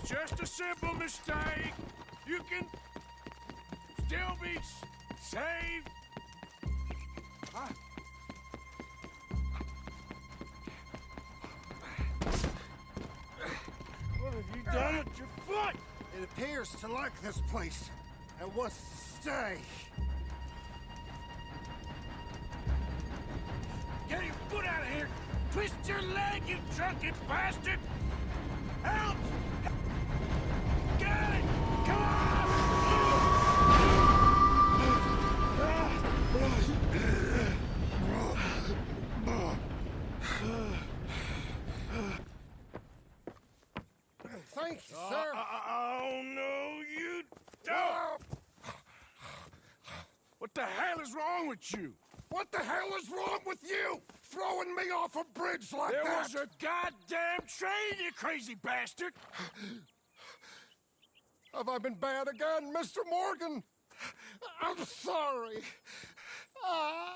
just a simple mistake. You can still be saved. Huh? What have you done with your foot? It appears to like this place and wants to stay. Get your foot out of here! Twist your leg, you drunken bastard! Help! Get it! Come on! Thank you, sir. Oh, no, you don't! What the hell is wrong with you? What the hell is wrong with you? Throwing me off a bridge like that? There was a goddamn train, you crazy bastard! Have I been bad again, Mr. Morgan? I'm sorry. I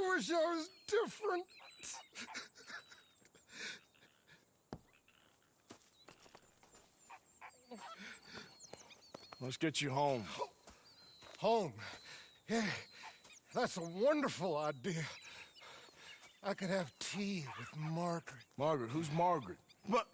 wish I was different. Let's get you home. Home? Yeah, that's a wonderful idea. I could have tea with Margaret. Margaret? Who's Margaret? What?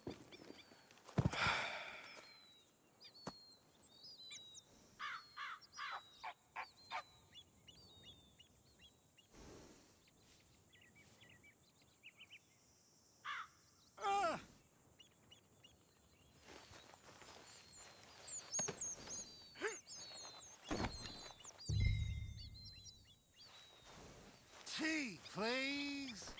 Tea, please.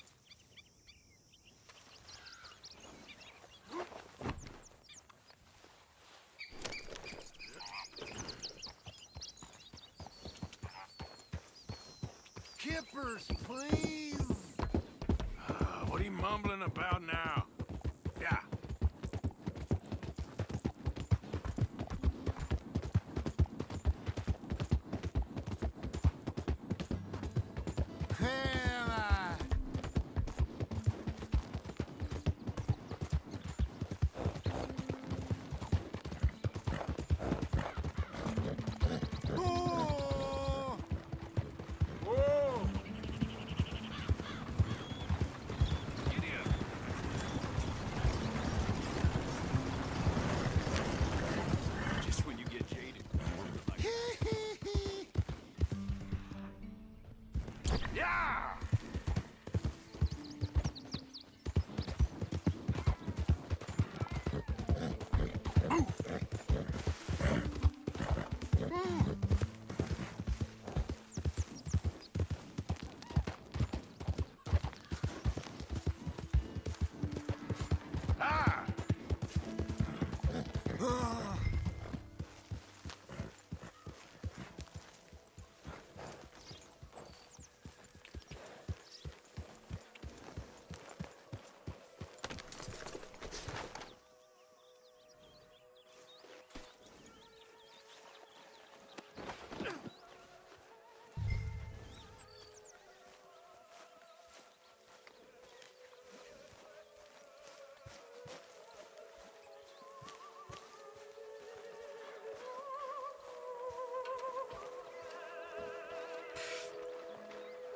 Kippers, please. What are you mumbling about now? Yeah.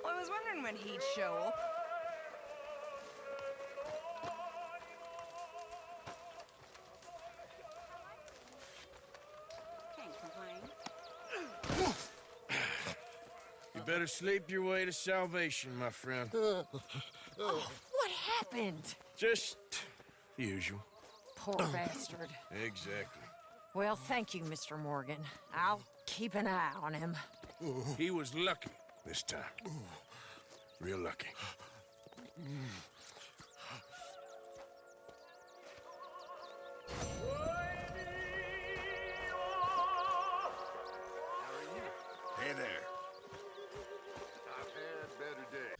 I was wondering when he'd show up. Can't complain. You better sleep your way to salvation, my friend. Oh, what happened? Just the usual. Poor bastard. Exactly. Well, thank you, Mr. Morgan. I'll keep an eye on him. He was lucky this time. Real lucky. Hey there. I've had better days.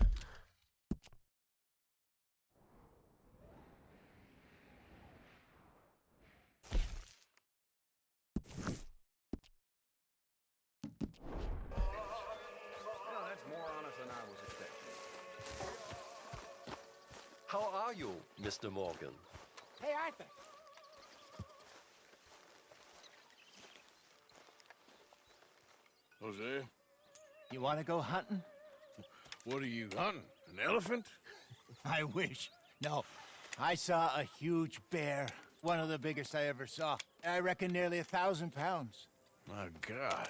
Well, that's more honest than I was expecting. How are you, Mr. Morgan? Hey, Arthur. Jose, You want to go hunting? what are you hunting? An elephant? I wish. No. I saw a huge bear. One of the biggest I ever saw. I reckon nearly 1,000 pounds. My God.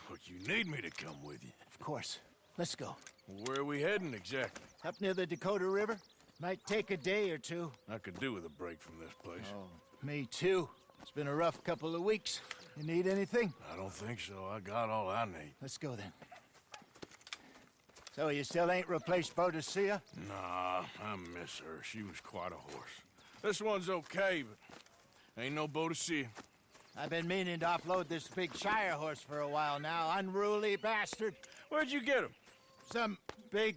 But you need me to come with you. Of course. Let's go. Where are we heading exactly? Up near the Dakota River. Might take a day or two. I could do with a break from this place. Oh, me too. It's been a rough couple of weeks. You need anything? I don't think so. I got all I need. Let's go then. So you still ain't replaced Boadicea? Nah, I miss her. She was quite a horse. This one's okay, but ain't no Boadicea. I've been meaning to offload this big Shire horse for a while now. Unruly bastard. Where'd you get him? Some big,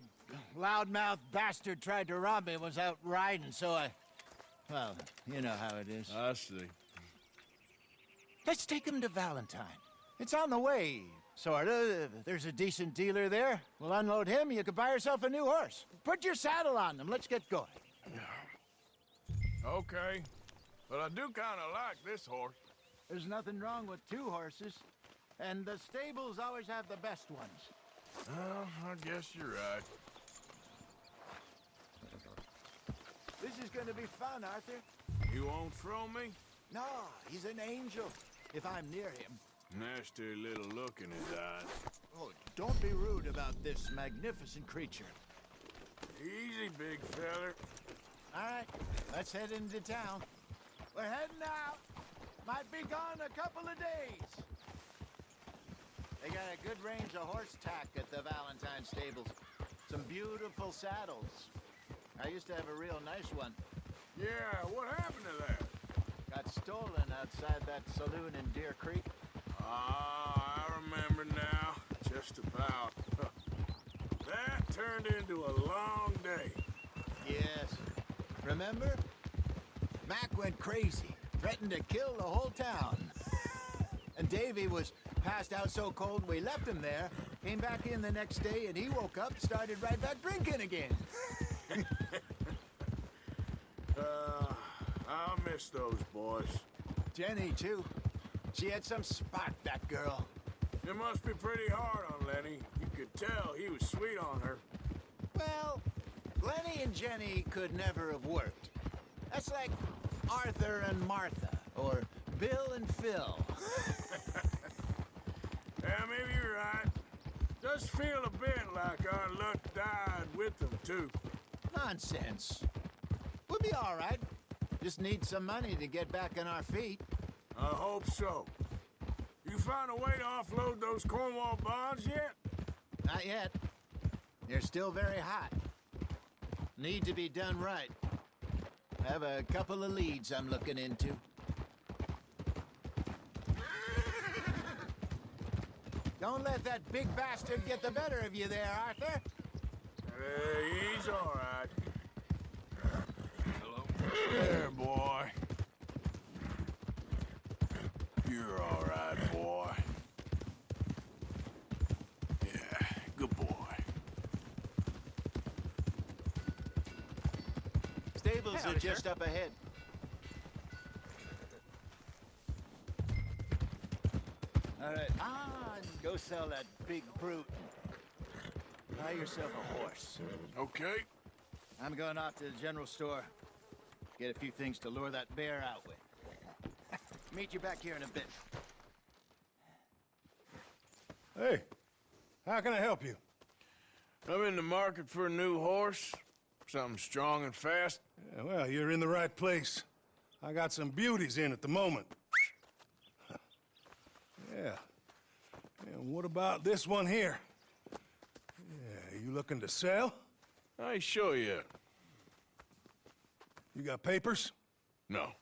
loudmouth bastard tried to rob me and was out riding, so I... Well, you know how it is. I see. Let's take him to Valentine. It's on the way, sorta. There's a decent dealer there. We'll unload him, you can buy yourself a new horse. Put your saddle on them, let's get going. Okay. But I do kind of like this horse. There's nothing wrong with two horses, and the stables always have the best ones. Well, I guess you're right. This is gonna be fun, Arthur. You won't throw me? No, he's an angel, if I'm near him. Nasty little look in his eyes. Oh, don't be rude about this magnificent creature. Easy, big feller. All right, let's head into town. We're heading out. Might be gone a couple of days. They got a good range of horse tack at the Valentine stables. Some beautiful saddles. I used to have a real nice one. Yeah, what happened to that? Got stolen outside that saloon in Deer Creek. Ah, I remember now. Just about. That turned into a long day. Yes. Remember? Mac went crazy, threatened to kill the whole town. And Davy was passed out so cold we left him there, came back in the next day, and he woke up, started right back drinking again. I miss those boys. Jenny, too. She had some spark, that girl. It must be pretty hard on Lenny. You could tell he was sweet on her. Well, Lenny and Jenny could never have worked. That's like Arthur and Martha, or Bill and Phil. Yeah, maybe you're right. Does feel a bit like our luck died with them, too. Nonsense. We'll be all right. Just need some money to get back on our feet. I hope so. You found a way to offload those Cornwall bonds yet? Not yet. They're still very hot. Need to be done right. Have a couple of leads I'm looking into. Don't let that big bastard get the better of you there, Arthur. He's all right. Hello? There, boy. You're all right, boy. Yeah, good boy. Stables are just up ahead. All right, go sell that big brute. Buy yourself a horse. Okay. I'm going off to the general store. Get a few things to lure that bear out with. Meet you back here in a bit. Hey, how can I help you? I'm in the market for a new horse. Something strong and fast. Yeah, well, you're in the right place. I got some beauties in at the moment. Yeah. And what about this one here? Yeah, you looking to sell? I ain't sure yet. You got papers? No.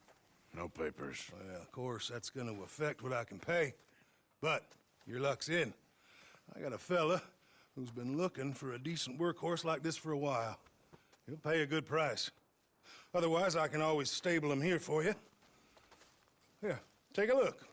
No papers. Well, of course, that's gonna affect what I can pay. But your luck's in. I got a fella who's been looking for a decent workhorse like this for a while. He'll pay a good price. Otherwise, I can always stable him here for you. Here, take a look.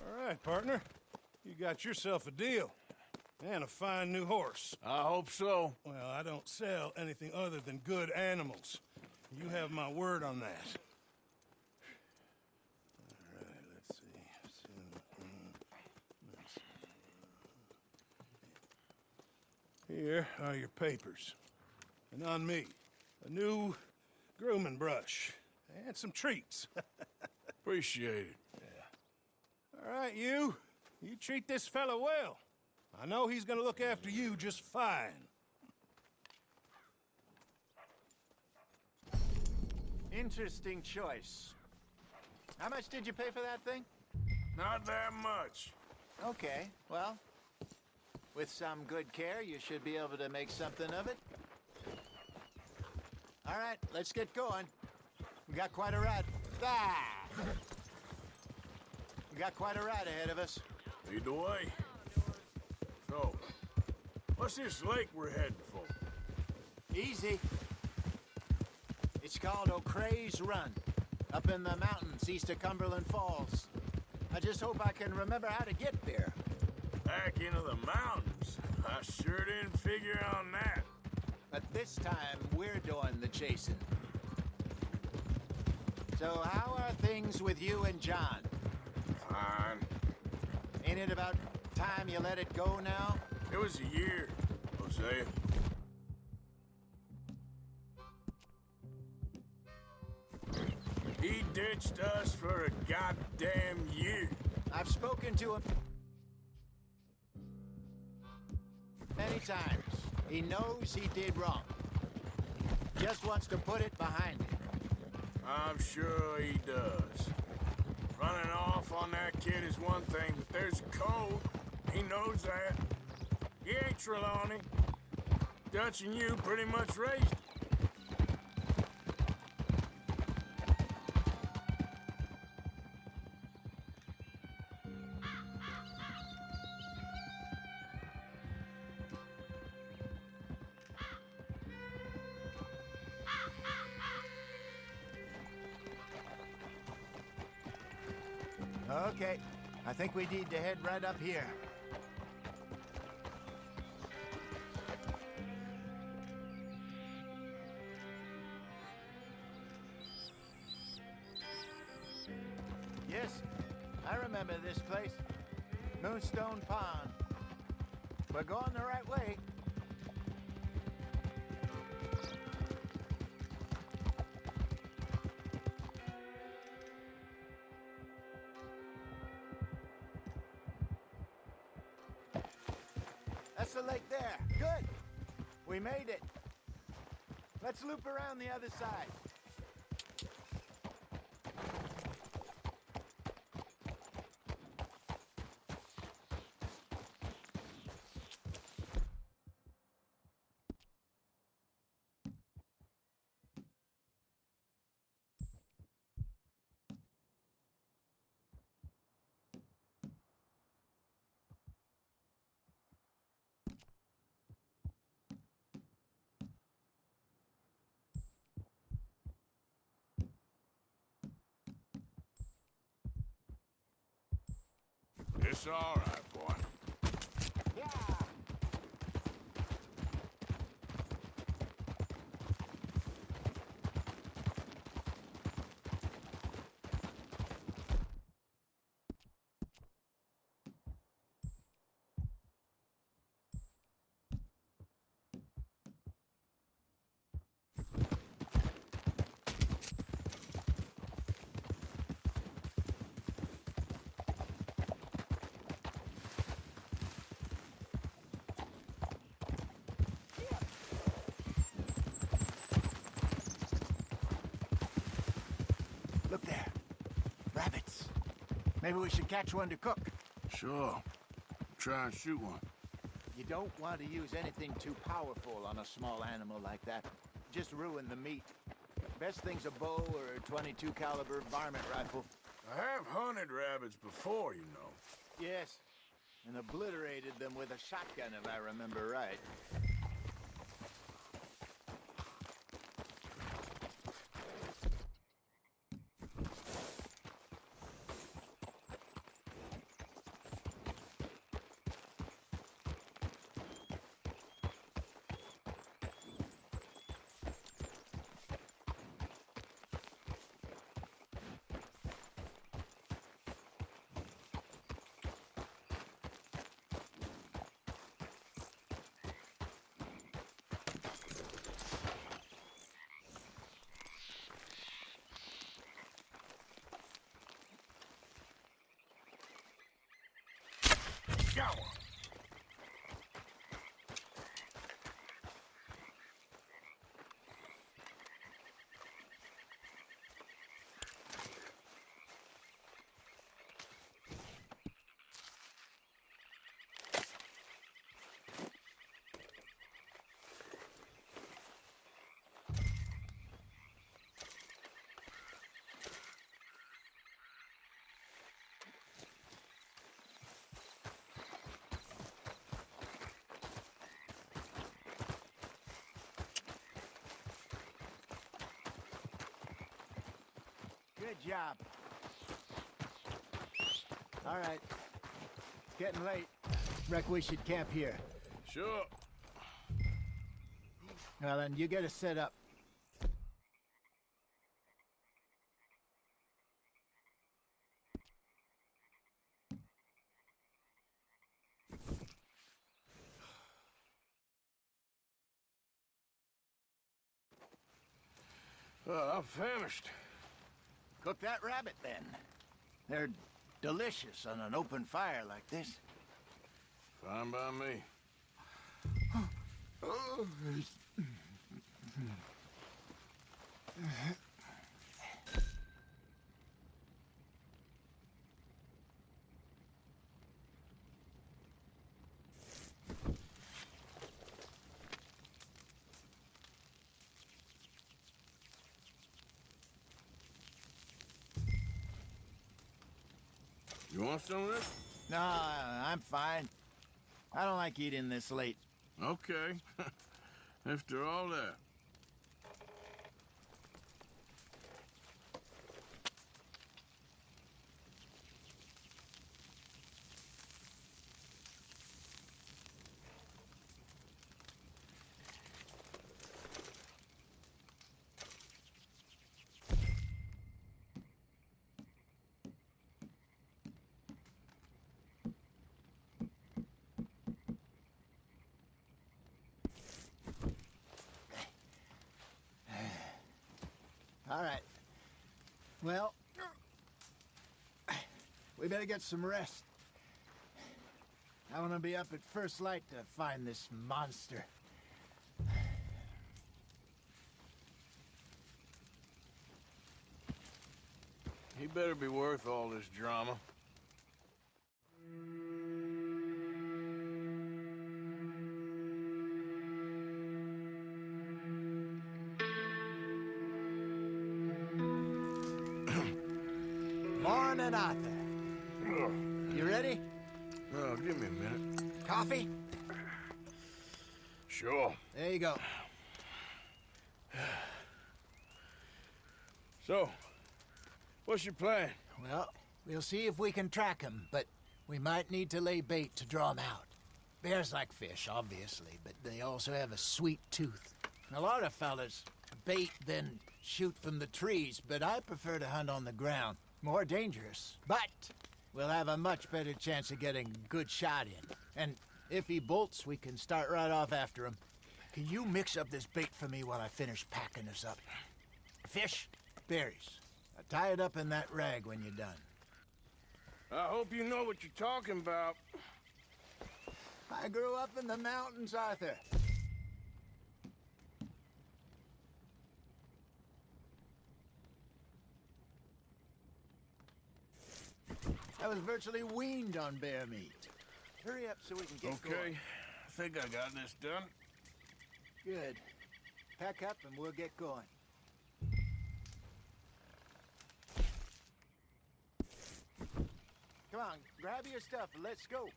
All right, partner. You got yourself a deal. And a fine new horse. I hope so. Well, I don't sell anything other than good animals. You have my word on that. All right, let's see. Here are your papers. And on me, a new grooming brush. And some treats. Appreciate it. All right, you treat this fella well. I know he's gonna look after you just fine. Interesting choice. How much did you pay for that thing? Not that much. Okay, well, with some good care, you should be able to make something of it. All right, let's get going. We got quite a ride. We got quite a ride ahead of us. Lead the way. So, what's this lake we're heading for? Easy. It's called O'Creagh's Run, up in the mountains east of Cumberland Falls. I just hope I can remember how to get there. Back into the mountains? I sure didn't figure on that. But this time, we're doing the chasing. So how are things with you and John? Fine. Ain't it about time you let it go now? It was a year, Hosea. He ditched us for a goddamn year. I've spoken to him many times. He knows he did wrong. Just wants to put it behind him. I'm sure he does. Running off on that kid is one thing, but there's code. He knows that. He ain't Trelawney. Dutch and you pretty much raised him. Okay, I think we need to head right up here. Yes, I remember this place. Moonstone Pond. We're going the right way. That's the lake there. Good. We made it. Let's loop around the other side. It's all right, boy. Look there. Rabbits. Maybe we should catch one to cook. Sure. Try and shoot one. You don't want to use anything too powerful on a small animal like that. Just ruin the meat. Best thing's a bow or a 22 caliber varmint rifle. I have hunted rabbits before, you know. Yes, and obliterated them with a shotgun if I remember right. Got one. Good job. All right. It's getting late. Reckon we should camp here. Sure. Well, then you get us set up. I'm famished. Cook that rabbit, then. They're delicious on an open fire like this. Fine by me. You want some of this? No, I'm fine. I don't like eating this late. Okay. After all that. All right. Well, we better get some rest. I want to be up at first light to find this monster. He better be worth all this drama. Morning, Arthur. You ready? Oh, give me a minute. Coffee? Sure. There you go. So, what's your plan? Well, we'll see if we can track him, but We might need to lay bait to draw them out. Bears like fish, obviously, but they also have a sweet tooth. A lot of fellas bait, then shoot from the trees, but I prefer to hunt on the ground. More dangerous, but we'll have a much better chance of getting a good shot in. And if he bolts, we can start right off after him. Can you mix up this bait for me while I finish packing this up? Fish, berries. Tie it up in that rag when you're done. I hope you know what you're talking about. I grew up in the mountains, Arthur. I was virtually weaned on bear meat. Hurry up so we can get going. Okay, I think I got this done. Good. Pack up and we'll get going. Come on, grab your stuff and let's go.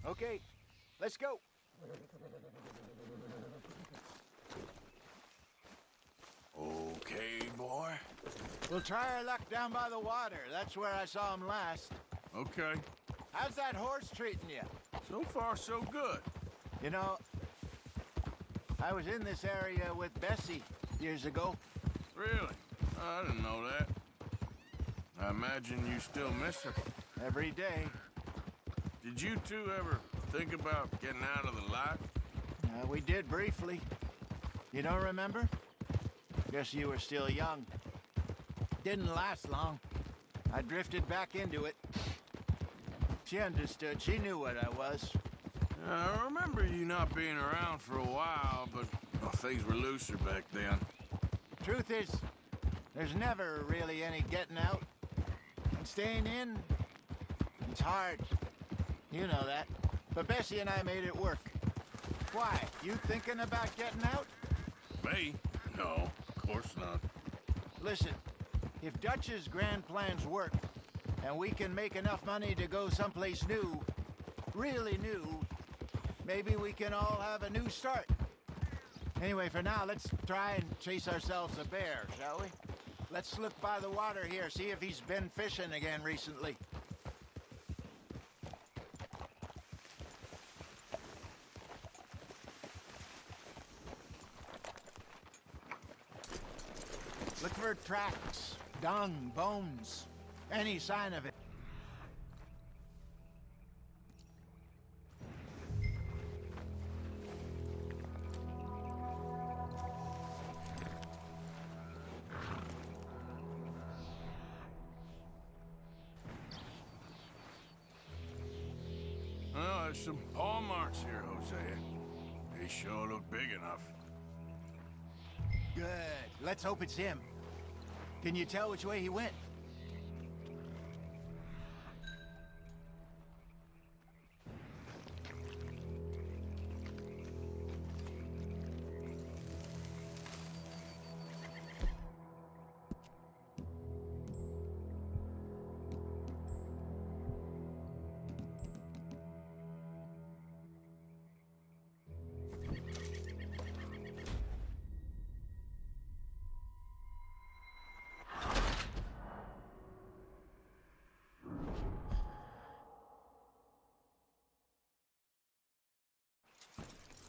Okay, let's go. Okay, boy. We'll try our luck down by the water. That's where I saw him last. Okay. How's that horse treating you? So far, so good. You know, I was in this area with Bessie years ago. Really? I didn't know that. I imagine you still miss her. Every day. Did you two ever think about getting out of the life? We did briefly. You don't remember? Guess you were still young. Didn't last long. I drifted back into it. She understood. She knew what I was. I remember you not being around for a while, but things were looser back then. Truth is, there's never really any getting out. And staying in, it's hard. You know that. But Bessie and I made it work. Why? You thinking about getting out? Me? No, of course not. Listen, if Dutch's grand plans work, and we can make enough money to go someplace new, really new, maybe we can all have a new start. Anyway, for now, let's try and chase ourselves a bear, shall we? Let's look by the water here, see if he's been fishing again recently. Look for tracks, dung, bones, any sign of it. Well, there's some paw marks here, Hosea. They sure look big enough. Good. Let's hope it's him. Can you tell which way he went?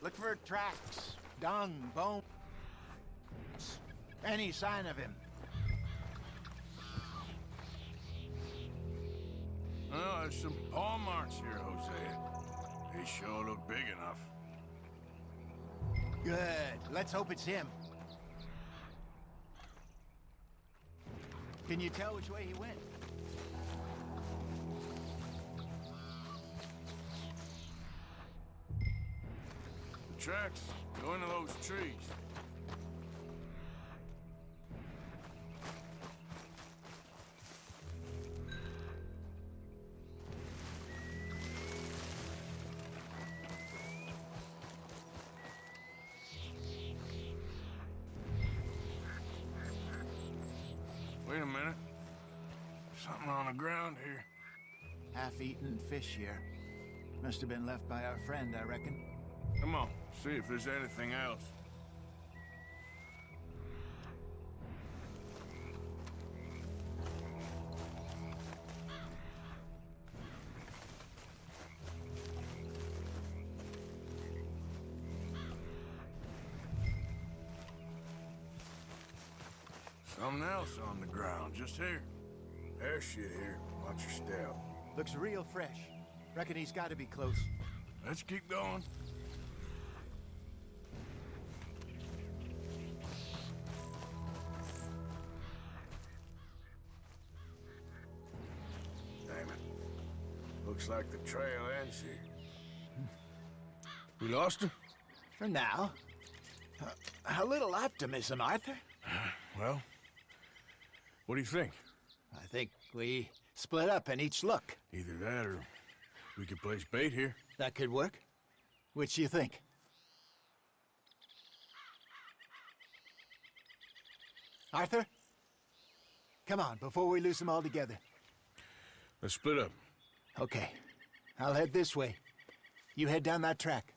Look for tracks, dung, bones, any sign of him. Well, there's some paw marks here, Hosea. They sure look big enough. Good. Let's hope it's him. Can you tell which way he went? Tracks go into those trees. Wait a minute. Something on the ground here. Half-eaten fish here. Must have been left by our friend, I reckon. Come on, see if there's anything else. Something else on the ground, just here. There's shit here. Watch your step. Looks real fresh. Reckon he's got to be close. Let's keep going. Damn it. Looks like the trail ends here. We lost him? For now. A little optimism, Arthur. Well, what do you think? I think we split up and each look. Either that or we could place bait here. That could work. Which do you think? Arthur? Come on, before we lose them all together. Let's split up. Okay. I'll head this way. You head down that track.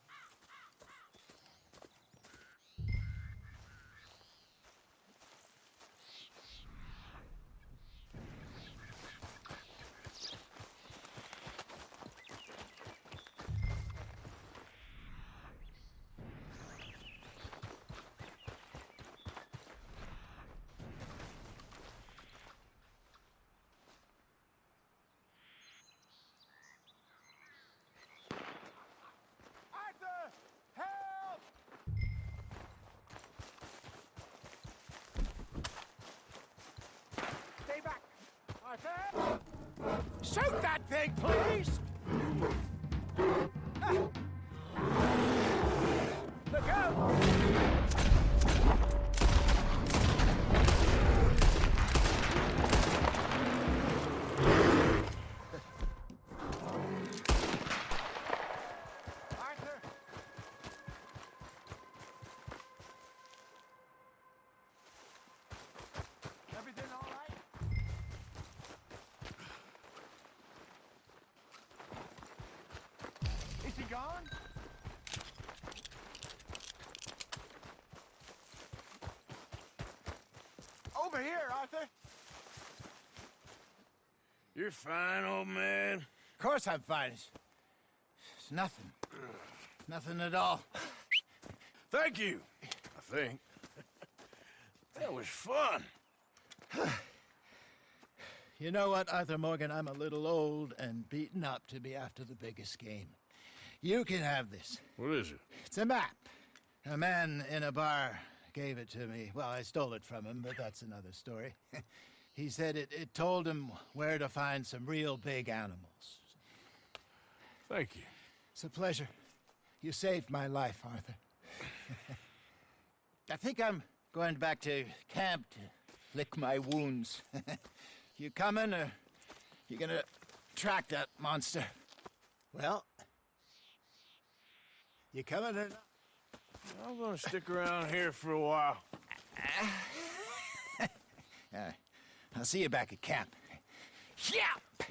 Shoot that thing, please! Look out! Arthur! Everything all right? Is he gone? Over here, Arthur. You're fine, old man. Of course I'm fine. It's nothing. Nothing at all. Thank you, I think. That was fun. You know what, Arthur Morgan? I'm a little old and beaten up to be after the biggest game. You can have this. What is it? It's a map. A man in a bar gave it to me. Well, I stole it from him, but that's another story. He said it told him where to find some real big animals. Thank you. It's a pleasure. You saved my life, Arthur. I think I'm going back to camp to lick my wounds. You coming, or you gonna track that monster? Well, you coming or not? I'm gonna stick around here for a while. I'll see you back at camp. Yeah!